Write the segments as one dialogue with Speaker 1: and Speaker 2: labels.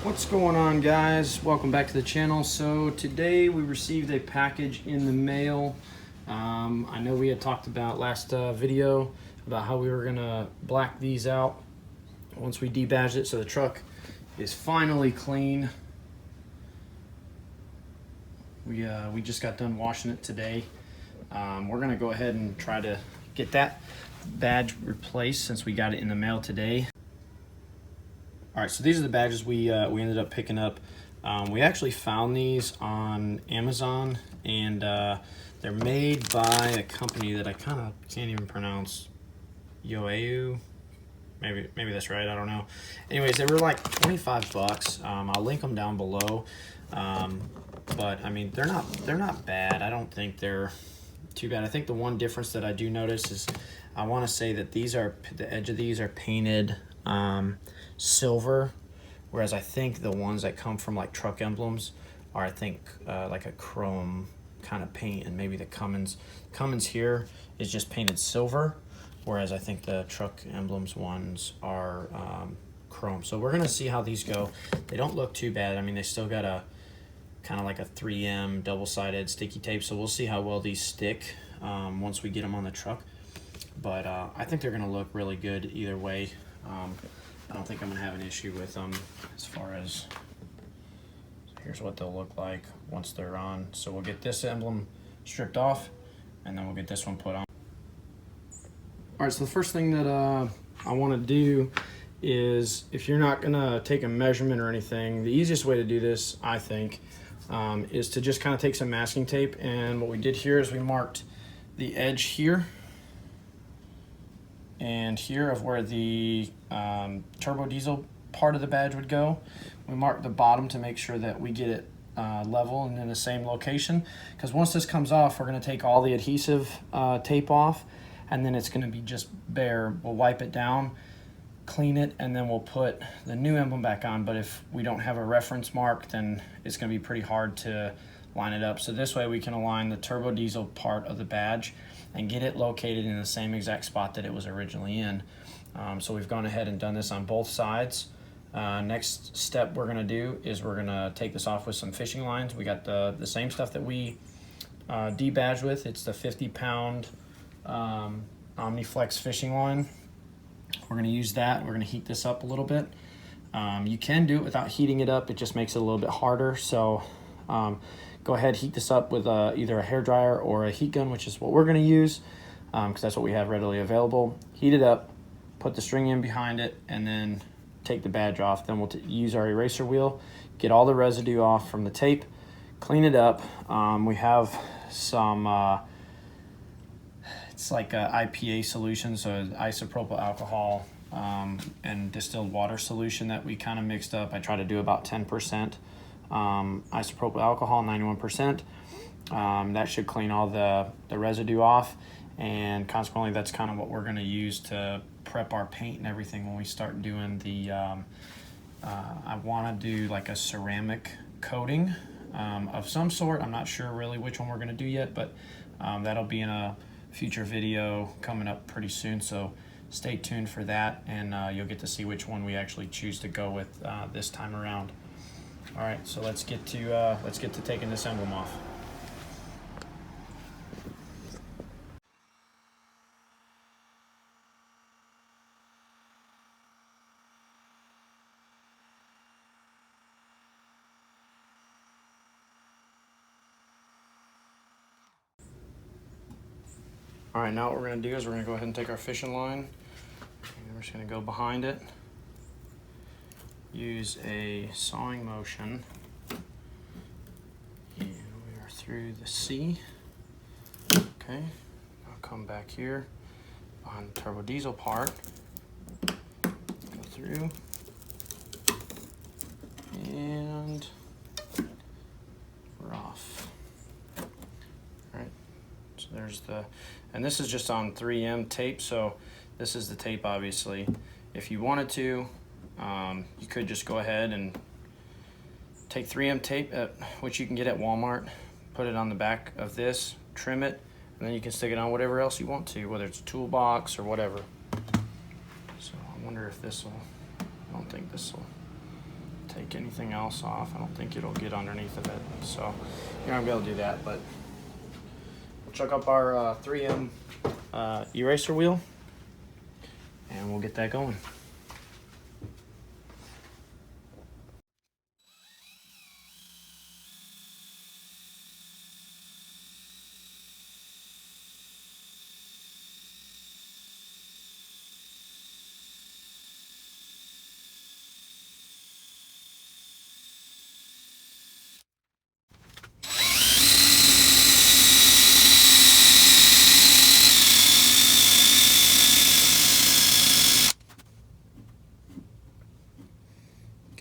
Speaker 1: What's going on, guys? Welcome back to the channel. So today we received a package in the mail. I know we had talked about last video about how we were gonna black these out once we debadged it, so the truck is finally clean. We just got done washing it today. We're gonna go ahead and try to get that badge replaced since we got it in the mail today. All right, so these are the badges we ended up picking up. We actually found these on Amazon, and they're made by a company that I kind of can't even pronounce. Yoeu, maybe that's right. I don't know. Anyways, they were like 25 bucks. I'll link them down below. But I mean, they're not bad. I don't think they're too bad. I think the one difference that I do notice is I want to say that the edge of these are painted silver, whereas I think the ones that come from like truck emblems are, I think, like a chrome kind of paint, and maybe the Cummins here is just painted silver, whereas I think the truck emblems ones are chrome. So we're gonna see how these go. They don't look too bad. I mean, they still got a kind of like a 3M double-sided sticky tape, so we'll see how well these stick once we get them on the truck. But I think they're gonna look really good either way. I don't think I'm gonna have an issue with them as far as, so here's what they'll look like once they're on. So we'll get this emblem stripped off, and then we'll get this one put on. All right, so the first thing that I wanna do is, if you're not gonna take a measurement or anything, the easiest way to do this, I think, is to just kind of take some masking tape. And what we did here is we marked the edge here and here of where the turbo diesel part of the badge would go. We marked the bottom to make sure that we get it level and in the same location, because once this comes off, we're going to take all the adhesive tape off, and then it's going to be just bare. We'll wipe it down, clean it, and then we'll put the new emblem back on. But if we don't have a reference mark, then it's going to be pretty hard to line it up. So this way we can align the turbo diesel part of the badge and get it located in the same exact spot that it was originally in. So we've gone ahead and done this on both sides. Next step we're gonna do is we're gonna take this off with some fishing lines. We got the same stuff that we debadged with. It's the 50-pound Omniflex fishing line. We're gonna use that. We're gonna heat this up a little bit. You can do it without heating it up. It just makes it a little bit harder. So go ahead, heat this up with either a hairdryer or a heat gun, which is what we're gonna use, because that's what we have readily available. Heat it up, put the string in behind it, and then take the badge off. Then we'll use our eraser wheel, get all the residue off from the tape, clean it up. We have some, it's like a IPA solution, so isopropyl alcohol and distilled water solution that we kind of mixed up. I try to do about 10%. Isopropyl alcohol, 91%. That should clean all the residue off, and consequently that's kind of what we're going to use to prep our paint and everything when we start doing the I want to do like a ceramic coating of some sort. I'm not sure really which one we're going to do yet, but that'll be in a future video coming up pretty soon, so stay tuned for that, and you'll get to see which one we actually choose to go with this time around. All right, so let's get to taking this emblem off. All right, now what we're gonna do is we're gonna go ahead and take our fishing line, and we're just gonna go behind it. Use a sawing motion, and we are through the C. Okay, I'll come back here on the turbo diesel part, go through, and we're off. All right, so there's the, and this is just on 3M tape, so this is the tape obviously. If you wanted to, you could just go ahead and take 3M tape, which you can get at Walmart, put it on the back of this, trim it, and then you can stick it on whatever else you want to, whether it's a toolbox or whatever. So I wonder if this will, I don't think this will take anything else off. I don't think it'll get underneath of it. So you're not gonna be able to do that, but we'll chuck up our 3M eraser wheel and we'll get that going.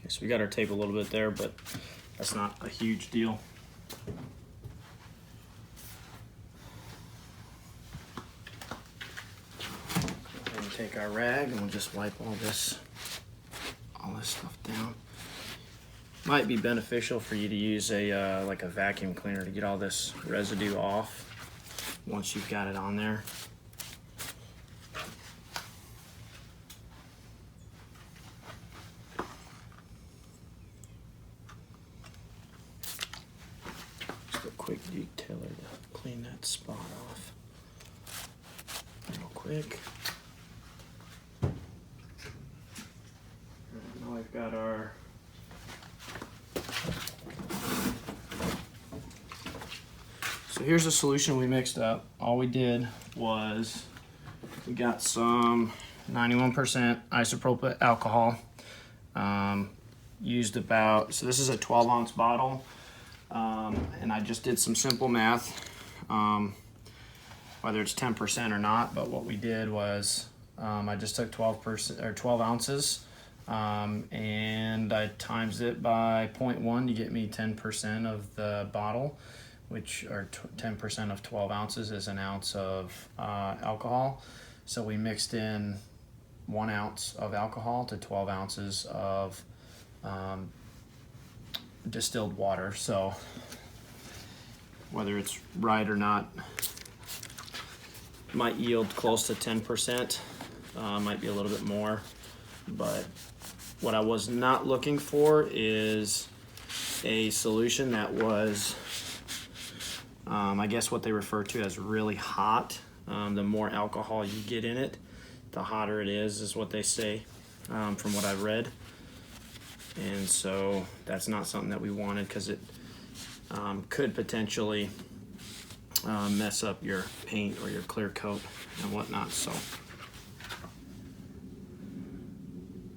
Speaker 1: So we got our tape a little bit there, but that's not a huge deal. And take our rag and we'll just wipe all this stuff down. Might be beneficial for you to use a like a vacuum cleaner to get all this residue off once you've got it on there. Quick detailer to clean that spot off real quick. Now I've got our so here's the solution we mixed up. All we did was we got some 91% isopropyl alcohol. Used about, so this is a 12-ounce bottle. And I just did some simple math, whether it's 10% or not, but what we did was I just took 12 ounces and I times it by 0.1 to get me 10% of the bottle, which are 10% of 12 ounces is an ounce of alcohol. So we mixed in 1 ounce of alcohol to 12 ounces of distilled water. So whether it's right or not, might yield close to 10%, might be a little bit more, but what I was not looking for is a solution that was I guess what they refer to as really hot. The more alcohol you get in it, the hotter it is what they say, from what I've read. And so that's not something that we wanted, because it could potentially mess up your paint or your clear coat and whatnot. So,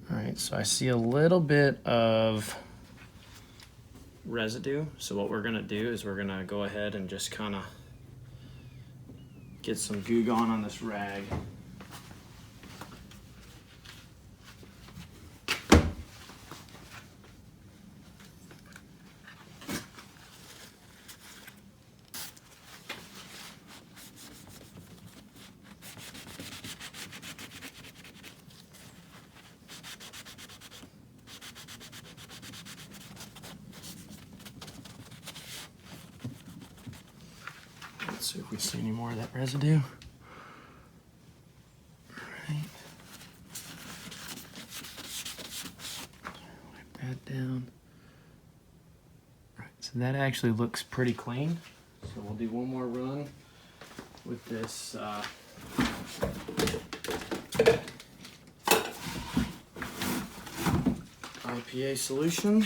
Speaker 1: all right, so I see a little bit of residue. So what we're gonna do is we're gonna go ahead and just kind of get some Goo Gone on this rag. Let's see if we see any more of that residue. All right. Wipe that down. All right, so that actually looks pretty clean. So we'll do one more run with this IPA solution.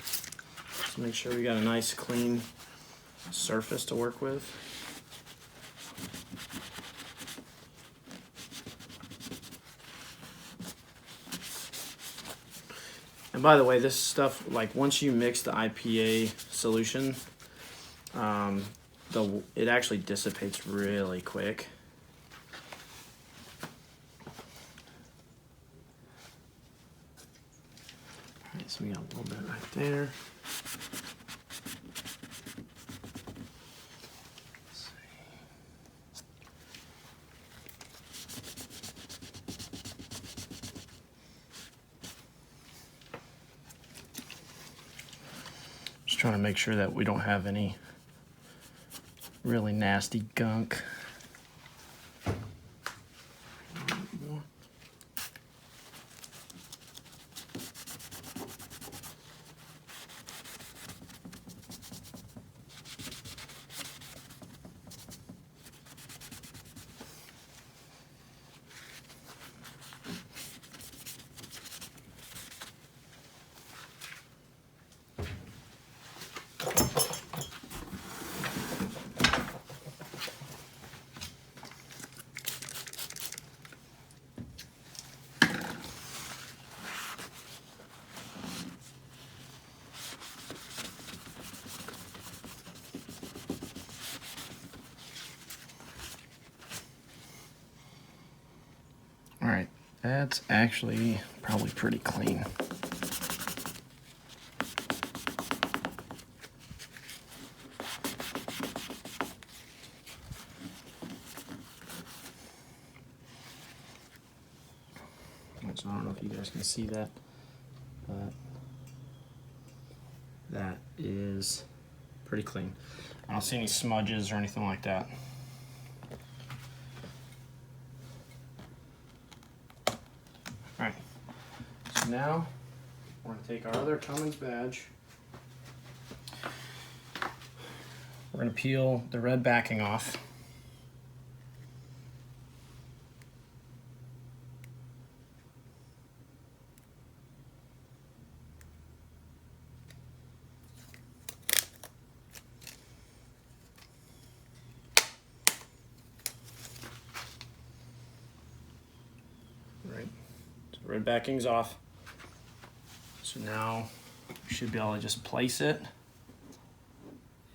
Speaker 1: Just make sure we got a nice clean surface to work with. And by the way, this stuff, like once you mix the IPA solution, it actually dissipates really quick. All right, so we got a little bit right there. Trying to make sure that we don't have any really nasty gunk. That's actually probably pretty clean. So I don't know if you guys can see that, but that is pretty clean. I don't see any smudges or anything like that. Alright, so now we're going to take our other Cummins badge. We're going to peel the red backing off. Right, so red backing's off. So now we should be able to just place it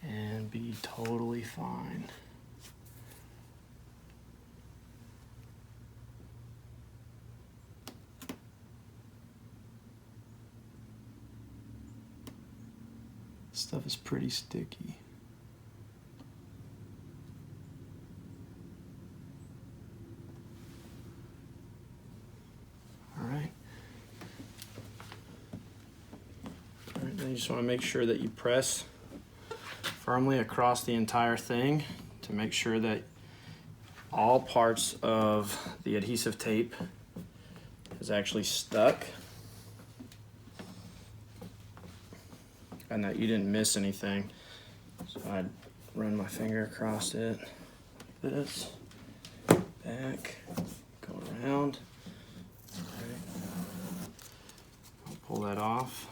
Speaker 1: and be totally fine. This stuff is pretty sticky. Then you just want to make sure that you press firmly across the entire thing to make sure that all parts of the adhesive tape is actually stuck and that you didn't miss anything. So I'd run my finger across it like this, back, go around. I'll pull that off.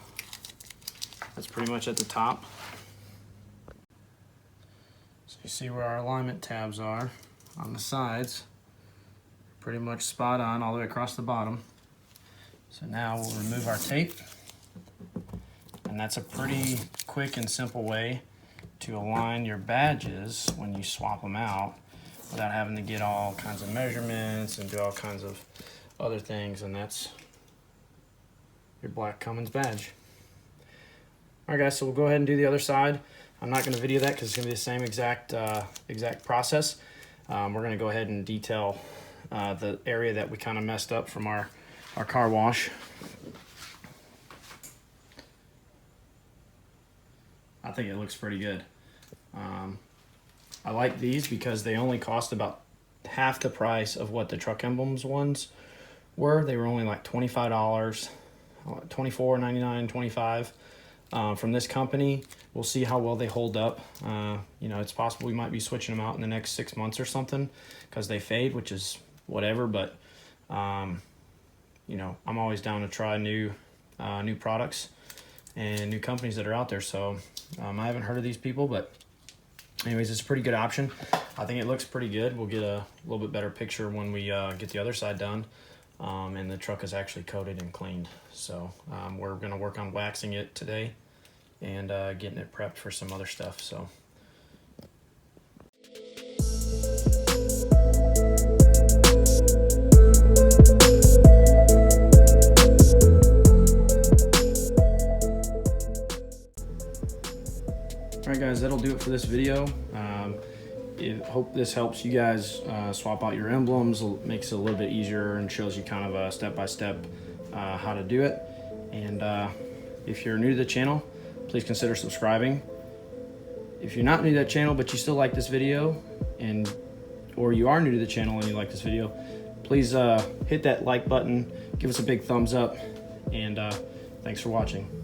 Speaker 1: That's pretty much at the top. So you see where our alignment tabs are on the sides. Pretty much spot on all the way across the bottom. So now we'll remove our tape. And that's a pretty quick and simple way to align your badges when you swap them out without having to get all kinds of measurements and do all kinds of other things. And that's your black Cummins badge. Alright guys, so we'll go ahead and do the other side. I'm not going to video that because it's going to be the same exact process. We're going to go ahead and detail the area that we kind of messed up from our car wash. I think it looks pretty good. I like these because they only cost about half the price of what the Truck Emblems ones were. They were only like $25, $24.99, $25. From this company. We'll see how well they hold up. You know, it's possible we might be switching them out in the next 6 months or something because they fade, which is whatever, but you know, I'm always down to try new products and new companies that are out there. So I haven't heard of these people, but anyways, it's a pretty good option. I think it looks pretty good. We'll get a little bit better picture when we get the other side done. And the truck is actually coated and cleaned. So we're gonna work on waxing it today and getting it prepped for some other stuff. So. All right guys, that'll do it for this video. Hope this helps you guys swap out your emblems. Makes it a little bit easier and shows you kind of a step-by-step how to do it. And if you're new to the channel, please consider subscribing. If you're not new to that channel but you still like this video, or you are new to the channel and you like this video, please hit that like button, give us a big thumbs up, and thanks for watching.